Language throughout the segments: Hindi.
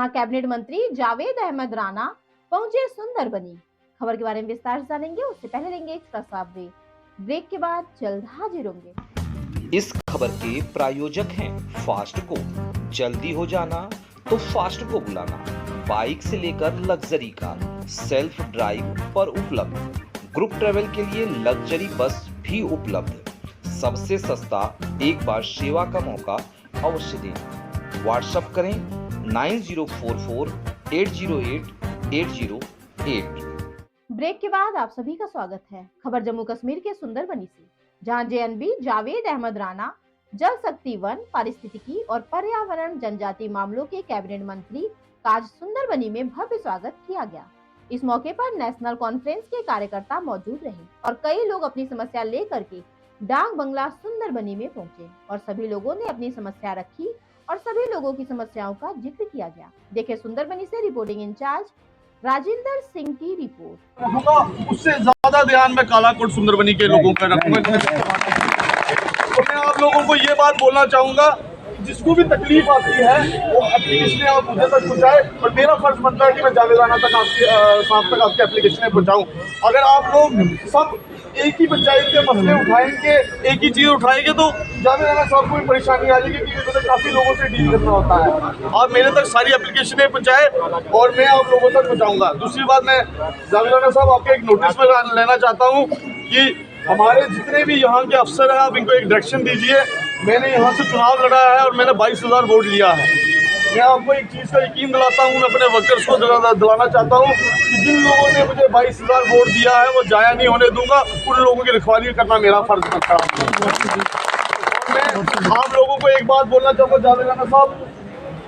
जहां कैबिनेट मंत्री जावेद अहमद राणा पहुंचे सुंदरबनी। खबर के बारे में विस्तार से जानेंगे, उससे पहले लेंगे एक छोटा ब्रेक के बाद जल्द हाजिर होंगे। इस खबर के प्रायोजक हैं फास्टको। जल्दी हो जाना तो फास्टको बुलाना। बाइक से लेकर लग्जरी कार सेल्फ ड्राइव पर उपलब्ध। ग्रुप ट्रेवल के लिए लग्जरी बस भी उपलब्ध। सबसे सस्ता एक बार सेवा का मौका अवश्य दें। व्हाट्सएप करें 9044808808। ब्रेक के बाद आप सभी का स्वागत है। खबर जम्मू कश्मीर के सुंदरबनी से, जहां जेएनबी जावेद अहमद राणा जल शक्ति, वन, पारिस्थितिकी और पर्यावरण जनजाति मामलों के कैबिनेट मंत्री का आज सुंदरबनी में भव्य स्वागत किया गया। इस मौके पर नेशनल कॉन्फ्रेंस के कार्यकर्ता मौजूद रहे और कई लोग अपनी समस्या लेकर के डाक बंगला सुंदरबनी में पहुंचे और सभी लोगों ने अपनी समस्या रखी और सभी लोगों की समस्याओं का जिक्र किया गया। देखें सुंदरबनी से रिपोर्टिंग इंचार्ज राजेंद्र सिंह की रिपोर्ट। उससे ज्यादा ध्यान में कालाकोट सुंदरबनी के लोगों का रखूंगा। तो मैं आप लोगों को ये बात बोलना चाहूंगा, जिसको भी तकलीफ आती है वो एप्लीकेशन आप मुझे तक पहुँचाए और मेरा फर्ज बनता है कि मैं जावेद राणा तक आपकी एप्लीकेशन पहुँचाऊँ। अगर आप लोग सब एक ही पंचायत के मसले उठाएंगे, एक ही चीज़ उठाएंगे तो जावेद राणा साहब को भी परेशानी आ जाएगी, क्योंकि उन्हें काफ़ी लोगों से डील करना होता है। आप मेरे तक सारी एप्लीकेशनें पहुँचाए और मैं आप लोगों तक पहुँचाऊँगा। दूसरी बात, मैं जावेद राणा साहब आपके एक नोटिस में लेना चाहता हूँ कि हमारे जितने भी यहाँ के अफसर हैं, आप इनको एक डायरेक्शन दीजिए। मैंने यहाँ से चुनाव लड़ा है और मैंने 22,000 वोट लिया है। मैं आपको एक चीज़ का यकीन दिलाता हूँ, मैं अपने वर्कर्स को दिलाना चाहता हूँ कि जिन लोगों ने मुझे 22,000 वोट दिया है वो जाया नहीं होने दूंगा। उन लोगों की रखवाली करना मेरा फर्ज बनता है। मैं आप लोगों को एक बात बोलना चाहूँगा जावेद राणा साहब,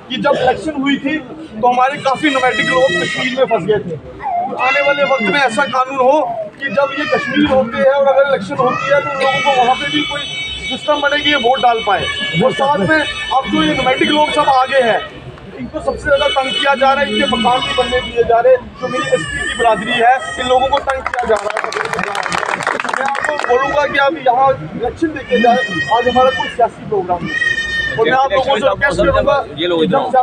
कि जब इलेक्शन हुई थी तो हमारे काफ़ी नोमैटिक लोग कश्मीर में फंस गए थे। आने वाले वक्त में ऐसा कानून हो कि जब ये कश्मीर होते हैं और अगर इलेक्शन होती है तो उन लोगों को वहाँ पे भी कोई सिस्टम बने कि ये वोट डाल पाए। और साथ में अब जो ये नोमैटिक लोग सब आगे हैं, इनको सबसे ज़्यादा तंग किया जा रहा है। इनके मकान भी बनने दिए जा रहे हैं। जो मेरी एसटी की बिरादरी है, इन लोगों को तंग किया जा रहा है। मैं आपको बोलूँगा कि आप यहाँ इलेक्शन देखे जाए, आज हमारा कोई सियासी प्रोग्राम नहीं। और मैं आप लोगों से रिक्वेस्ट करूँगा,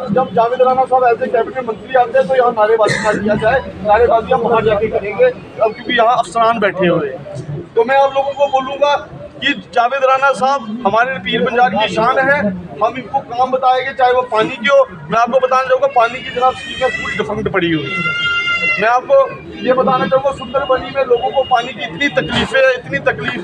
जब जावेद राणा साहब ऐसे कैबिनेट मंत्री आते हैं तो यहाँ नारेबाजी ना किया जाए। नारेबाजी हम बाहर जाके करेंगे, अब क्योंकि यहाँ अफसरान बैठे हुए हैं। तो मैं आप लोगों को बोलूँगा कि जावेद राणा साहब हमारे पीर पंजाब की शान है। हम इनको काम बताएंगे, चाहे वो पानी की हो। मैं आपको बताना चाहूँगा, पानी की जनाब स्कीमें पूरी डिफंक्ट पड़ी हुई है। मैं आपको ये बताना चाहूँगा, सुंदरबनी में लोगों को पानी की इतनी तकलीफ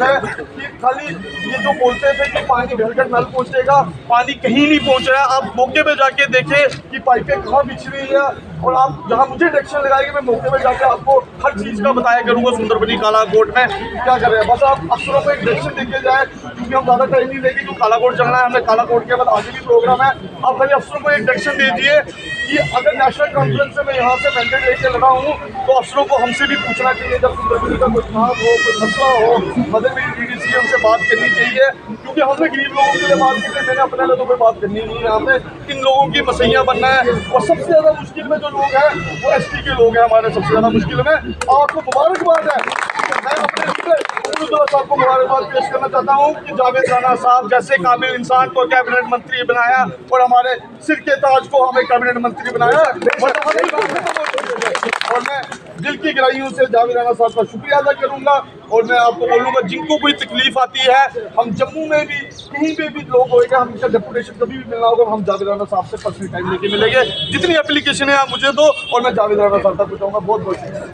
है कि खाली ये जो बोलते थे कि पानी घर घर नल पहुँचेगा, पानी कहीं नहीं पहुँच रहा है। आप मौके पे जाके देखें कि पाइपें कहाँ बिछ रही है, और आप जहाँ मुझे डायरेक्शन लगाएंगे मैं मौके पे जाके आपको हर चीज़ का बताया करूँगा सुंदरबनी कालाकोट में क्या कर रहे हैं। बस आप अफसरों को एक डायरेक्शन देके जाए, क्योंकि हम ज़्यादा टाइम नहीं लेंगे, क्योंकि कालाकोट चलना है। हमने कालाकोट के बाद आगे भी प्रोग्राम है। आप खाली अफसरों को एक डायरेक्शन दीजिए कि अगर नेशनल कॉन्फ्रेंस से मैं यहाँ से मैंडेट लेके लगा हूँ तो अफसरों को हमसे भी पूछना चाहिए। जब सुंदरबनी का कोई काम हो, कोई मसला हो, मतलब मेरी डीडीसी हमसे बात करनी चाहिए, क्योंकि हमने गरीब लोगों के लिए बात की। मैंने अपने लोगों पर बात करनी नहीं है, हमें इन लोगों की मसैया बनना है। और सबसे ज़्यादा मुश्किल में जो लोग हैं वो एसटी के लोग हैं हमारे, सबसे ज़्यादा मुश्किल में। आपको मुबारकबाद है। मैं अपने साहब को मुबारकबाद पेश करना चाहता हूँ कि जावेद राणा साहब जैसे काबिल इंसान को कैबिनेट मंत्री बनाया और हमारे सिर के ताज को हमें कैबिनेट मंत्री बनाया। और मैं दिल की गहराइयों से जावेद राणा साहब का शुक्रिया अदा करूँगा। और मैं आपको बोलूँगा, जिनको कोई तकलीफ आती है, हम जम्मू में भी कहीं पे भी लोग होएगा, हम इनका डेपुटेशन कभी भी मिलना होगा, हम जावेद राणा साहब से पर्सनल टाइम लेके मिलेंगे। जितनी एप्लीकेशन है आप मुझे दो और मैं जावेद राणा साहब तक पहुँचाऊँगा। बहुत बहुत शुक्रिया।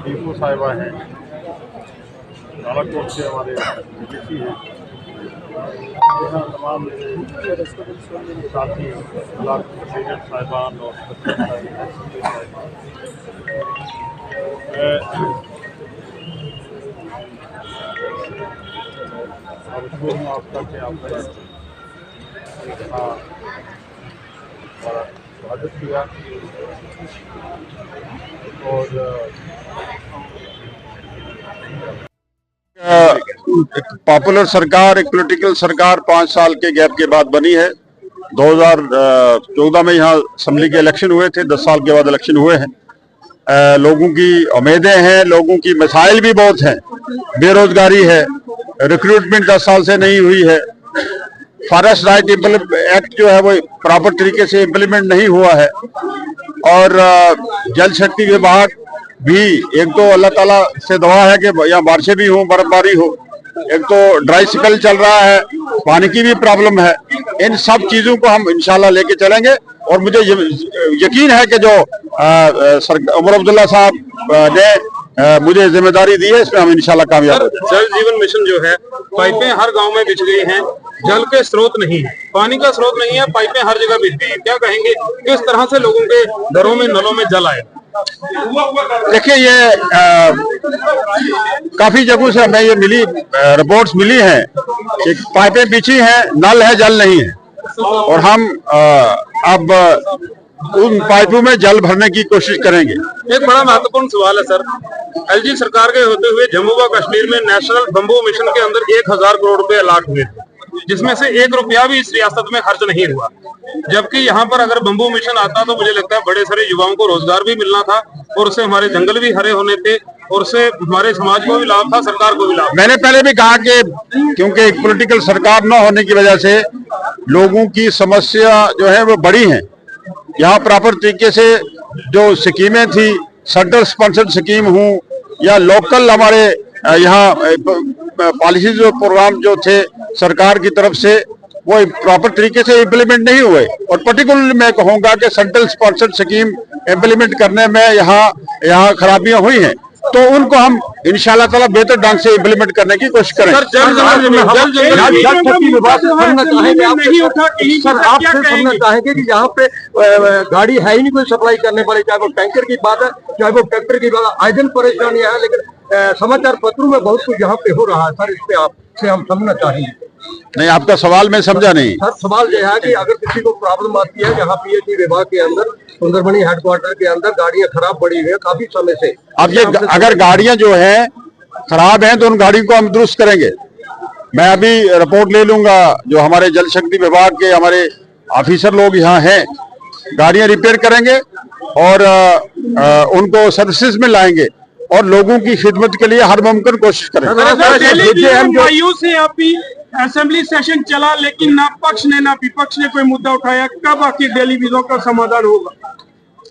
डीपो साहिबा हैं, कालाकोट से हमारे डीसी हैं, तमाम साथी ब्लॉक प्रेसिडेंट साहिबान और आपका क्या स्वागत किया। और एक पॉपुलर सरकार, एक पॉलिटिकल सरकार 5 साल के गैप के बाद बनी है। 2014 में यहाँ असेंबली के इलेक्शन हुए थे, 10 साल के बाद इलेक्शन हुए हैं। लोगों की उम्मीदें हैं, लोगों की मसाइल भी बहुत हैं। बेरोजगारी है, रिक्रूटमेंट 10 साल से नहीं हुई है, फॉरेस्ट राइट एक्ट जो है वो प्रॉपर तरीके से इम्प्लीमेंट नहीं हुआ है, और जल शक्ति विभाग भी, एक तो अल्लाह ताला से दुआ है कि यहाँ बारिशें भी हो, बर्फबारी हो, एक तो ड्राई स्पेल चल रहा है, पानी की भी प्रॉब्लम है। इन सब चीजों को हम इंशाल्लाह लेके चलेंगे, और मुझे यकीन है कि जो उमर अब्दुल्ला साहब ने मुझे जिम्मेदारी दी है, इसमें हम इंशाल्लाह कामयाब हो जाएंगे। जल जीवन मिशन जो है, पाइपें हर गांव में बिछ गई हैं, जल के स्रोत नहीं है, पानी का स्रोत नहीं है, पाइपें हर जगह बिछ गई हैं। क्या कहेंगे, किस तरह से लोगों के घरों में, नलों में जल आए? देखिए, ये काफी जगहों से हमें ये रिपोर्ट्स मिली हैं कि पाइपें बिछी हैं, नल है, जल नहीं है, और हम अब उन पाइपों में जल भरने की कोशिश करेंगे। एक बड़ा महत्वपूर्ण सवाल है सर, एलजी सरकार के होते हुए जम्मू व कश्मीर में नेशनल बंबू मिशन के अंदर 1000 करोड़ रुपए अलॉट हुए, जिसमें से 1 रुपया भी इस रियासत में खर्च नहीं हुआ। जबकि यहाँ पर अगर बंबू मिशन आता तो मुझे लगता है बड़े सारे युवाओं को रोजगार भी मिलना था, और उससे हमारे जंगल भी हरे होने थे, और उससे हमारे समाज को भी लाभ था, सरकार को भी लाभ। मैंने पहले भी कहा कि क्योंकि एक पॉलिटिकल सरकार न होने की वजह से लोगों की समस्या जो है वो बड़ी है। यहाँ प्रॉपर तरीके से जो स्कीमें थी, सेंट्रल स्पॉन्सर्ड स्कीम हो या लोकल हमारे यहाँ पॉलिसीज और प्रोग्राम जो थे सरकार की तरफ से, वो प्रॉपर तरीके से इम्प्लीमेंट नहीं हुए। और पर्टिकुलरली मैं कहूँगा कि सेंट्रल स्पॉन्सर्ड स्कीम इम्प्लीमेंट करने में यहाँ खराबियां हुई हैं, तो उनको हम इंशाल्लाह ताला बेहतर ढंग से इम्प्लीमेंट करने की कोशिश करेंगे। आपसे समझना चाहेंगे कि यहाँ पे गाड़ी है ही नहीं कोई सप्लाई करने वाले, चाहे वो टैंकर की बात है, चाहे वो ट्रैक्टर की बात है, आए दिन परेशानियां है, लेकिन समाचार पत्रों में बहुत कुछ यहाँ पे हो रहा है। सर, इस पे आपसे हम समझना चाहेंगे। नहीं, आपका सवाल मैं समझा नहीं। सर, सवाल यह है कि अगर किसी को प्रॉब्लम आती है, यहाँ पीएचई विभाग के अंदर, सुंदरबनी हेडक्वार्टर के अंदर गाड़ियां खराब पड़ी हुई है काफी समय से। अब ये अगर गाड़ियां जो है खराब हैं तो उन गाड़ियों को हम दुरुस्त करेंगे। मैं अभी रिपोर्ट ले लूंगा, जो हमारे जल शक्ति विभाग के हमारे ऑफिसर लोग यहाँ हैं, गाड़ियां रिपेयर करेंगे और उनको सर्विसेज में लाएंगे और लोगों की खिदमत के लिए हर मुमकिन कोशिश करेंगे। असेंबली सेशन चला, लेकिन ना पक्ष ने ना विपक्ष ने कोई मुद्दा उठाया। कब आखिर डेली वीजों का समाधान होगा?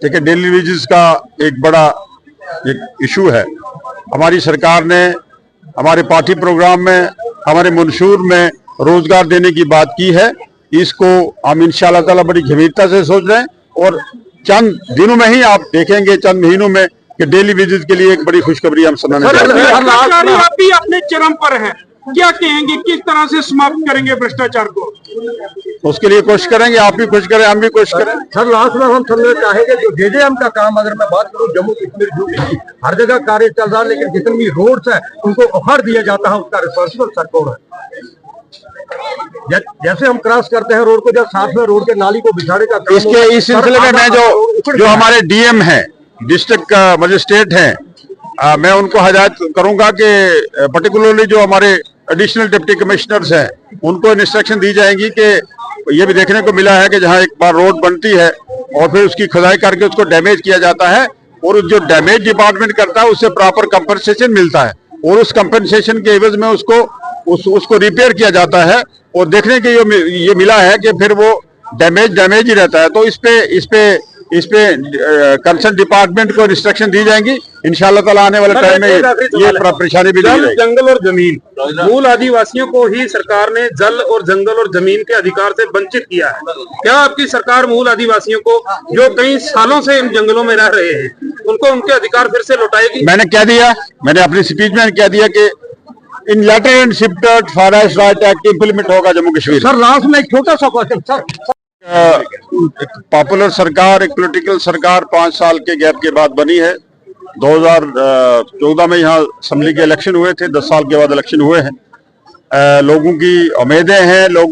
देखिए, डेली वेजेस का एक बड़ा इशू है। हमारी सरकार ने हमारे पार्टी प्रोग्राम में, हमारे मंशूर में रोजगार देने की बात की है। इसको हम इंशाल्लाह ताला बड़ी गंभीरता से सोच रहे हैं, और चंद दिनों में ही आप देखेंगे, चंद महीनों में, कि डेली वेजेस के लिए एक बड़ी खुशखबरी हम सुनाने जा रहे हैं। अभी अपने चरम पर है, क्या कहेंगे, किस तरह से समाप्त करेंगे भ्रष्टाचार को? उसके लिए कोशिश करेंगे, आप भी कोशिश करें, हम भी कोशिश करें। सर, लास्ट में हम समझना चाहेंगे, जो जेजेएम का काम, अगर मैं बात करूं जम्मू कश्मीर जो हर जगह कार्य चल रहा है, लेकिन जितनी भी रोड्स है उनको ऑफर दिया जाता है, उसका रिस्पॉन्सिबल सर कौन है? जैसे हम क्रॉस करते हैं रोड को, जब साथ में रोड के नाली को बिछाने का काम, इस सिलसिले में मैं जो हमारे डीएम है, डिस्ट्रिक्ट मजिस्ट्रेट हैं, मैं उनको हदायत करूंगा कि पर्टिकुलरली जो हमारे एडिशनल डिप्टी कमिश्नर्स हैं, उनको इंस्ट्रक्शन दी जाएंगी कि ये भी देखने को मिला है कि जहां एक बार रोड बनती है और फिर उसकी खुदाई करके उसको डैमेज किया जाता है, और जो डैमेज डिपार्टमेंट करता है उससे प्रॉपर कंपनसेशन मिलता है, और उस कंपनसेशन के एवज में उसको रिपेयर किया जाता है, और देखने के ये मिला है कि फिर वो डैमेज ही रहता है। तो इस पे कंसर्न डिपार्टमेंट को इंस्ट्रक्शन दी जाएंगी। इंशाल्लाह ताला आने वाले टाइम में ये परेशानी भी नहीं रहेगी। जंगल और जमीन, मूल आदिवासियों को ही सरकार ने जल और जंगल और जमीन के अधिकार से वंचित किया है। क्या आपकी सरकार मूल आदिवासियों को, जो कई सालों से इन जंगलों में रह रहे हैं, उनको उनके अधिकार फिर से लौटाएगी? मैंने कह दिया, मैंने अपनी स्पीच में कह दिया कि in letter and shifted forest right act implement होगा जम्मू कश्मीर। सर, लास्ट में एक छोटा सा क्वेश्चन सर, पॉपुलर सरकार, एक पॉलिटिकल सरकार 5 साल के गैप के बाद बनी है। 2014 में यहाँ असेंबली के इलेक्शन हुए थे, 10 साल के बाद इलेक्शन हुए हैं। लोगों की उम्मीदें हैं, लोग